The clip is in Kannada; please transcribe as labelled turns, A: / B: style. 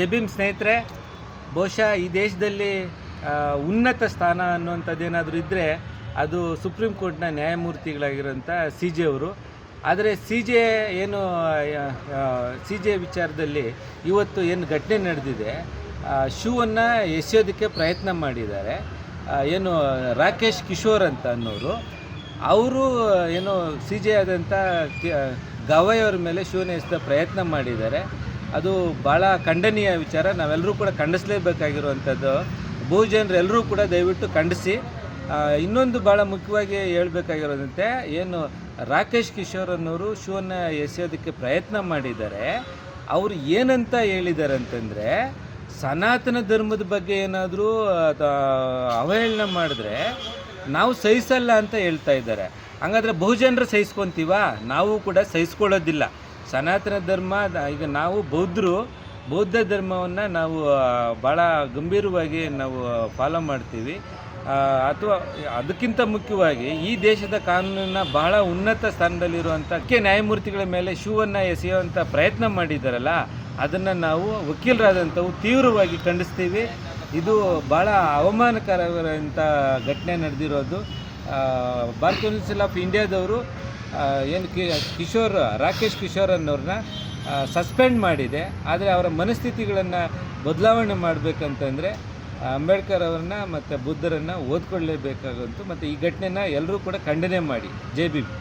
A: ಜೆಬಿಮ್ ಸ್ನೇಹಿತರೆ, ಬಹುಶಃ ಈ ದೇಶದಲ್ಲಿ ಉನ್ನತ ಸ್ಥಾನ ಅನ್ನುವಂಥದ್ದೇನಾದರೂ ಇದ್ದರೆ ಅದು ಸುಪ್ರೀಂ ಕೋರ್ಟ್ನ ನ್ಯಾಯಮೂರ್ತಿಗಳಾಗಿರೋಂಥ ಸಿ ಜೆ ಅವರು. ಆದರೆ ಸಿ ಜೆ ವಿಚಾರದಲ್ಲಿ ಇವತ್ತು ಏನು ಘಟನೆ ನಡೆದಿದೆ, ಶೂವನ್ನು ಎಸೆಯೋದಕ್ಕೆ ಪ್ರಯತ್ನ ಮಾಡಿದ್ದಾರೆ. ರಾಕೇಶ್ ಕಿಶೋರ್ ಅಂತ ಅನ್ನೋರು, ಅವರು ಸಿ ಜೆ ಆದಂಥ ಗವಾಯ್ ಅವ್ರ ಮೇಲೆ ಶೂವನ್ನು ಎಸೆದ ಪ್ರಯತ್ನ ಮಾಡಿದ್ದಾರೆ. ಅದು ಭಾಳ ಖಂಡನೀಯ ವಿಚಾರ. ನಾವೆಲ್ಲರೂ ಕೂಡ ಖಂಡಿಸಲೇಬೇಕಾಗಿರುವಂಥದ್ದು. ಬಹುಜನರೆಲ್ಲರೂ ಕೂಡ ದಯವಿಟ್ಟು ಖಂಡಿಸಿ. ಇನ್ನೊಂದು ಭಾಳ ಮುಖ್ಯವಾಗಿ ಹೇಳಬೇಕಾಗಿರೋದಂತೆ, ರಾಕೇಶ್ ಕಿಶೋರ್ ಅನ್ನೋರು ಶೂವನ್ನು ಎಸೆಯೋದಕ್ಕೆ ಪ್ರಯತ್ನ ಮಾಡಿದ್ದಾರೆ. ಅವರು ಏನಂತ ಹೇಳಿದ್ದಾರೆ ಅಂತಂದರೆ, ಸನಾತನ ಧರ್ಮದ ಬಗ್ಗೆ ಏನಾದರೂ ಅವಹೇಳನ ಮಾಡಿದ್ರೆ ನಾವು ಸಹಿಸಲ್ಲ ಅಂತ ಹೇಳ್ತಾ ಇದ್ದಾರೆ. ಹಾಗಾದರೆ ಬಹುಜನರು ಸಹಿಸ್ಕೊತೀವ? ನಾವು ಕೂಡ ಸಹಿಸ್ಕೊಳ್ಳೋದಿಲ್ಲ. ಸನಾತನ ಧರ್ಮ, ಈಗ ನಾವು ಬೌದ್ಧ ಧರ್ಮವನ್ನು ನಾವು ಭಾಳ ಗಂಭೀರವಾಗಿ ನಾವು ಫಾಲೋ ಮಾಡ್ತೀವಿ. ಅಥವಾ ಅದಕ್ಕಿಂತ ಮುಖ್ಯವಾಗಿ ಈ ದೇಶದ ಕಾನೂನನ್ನು ಬಹಳ ಉನ್ನತ ಸ್ಥಾನದಲ್ಲಿರುವಂಥ ನ್ಯಾಯಮೂರ್ತಿಗಳ ಮೇಲೆ ಶೂವನ್ನು ಎಸೆಯುವಂಥ ಪ್ರಯತ್ನ ಮಾಡಿದ್ದಾರಲ್ಲ, ಅದನ್ನು ನಾವು ವಕೀಲರಾದಂಥವು ತೀವ್ರವಾಗಿ ಖಂಡಿಸ್ತೀವಿ. ಇದು ಭಾಳ ಅವಮಾನಕರವಾದಂಥ ಘಟನೆ ನಡೆದಿರೋದು. ಬಾರ್ ಕೌನ್ಸಿಲ್ ಆಫ್ ಇಂಡಿಯಾದವರು ರಾಕೇಶ್ ಕಿಶೋರ್ ಅನ್ನೋರನ್ನ ಸಸ್ಪೆಂಡ್ ಮಾಡಿದೆ. ಆದರೆ ಅವರ ಮನಸ್ಥಿತಿಗಳನ್ನು ಬದಲಾವಣೆ ಮಾಡಬೇಕಂತಂದರೆ ಅಂಬೇಡ್ಕರ್ ಅವ್ರನ್ನ ಮತ್ತು ಬುದ್ಧರನ್ನು ಓದ್ಕೊಳ್ಳೇಬೇಕಾಗಂತು. ಮತ್ತು ಈ ಘಟನೆನ ಎಲ್ಲರೂ ಕೂಡ ಖಂಡನೆ ಮಾಡಿ. ಜೈ ಭೀಮ್.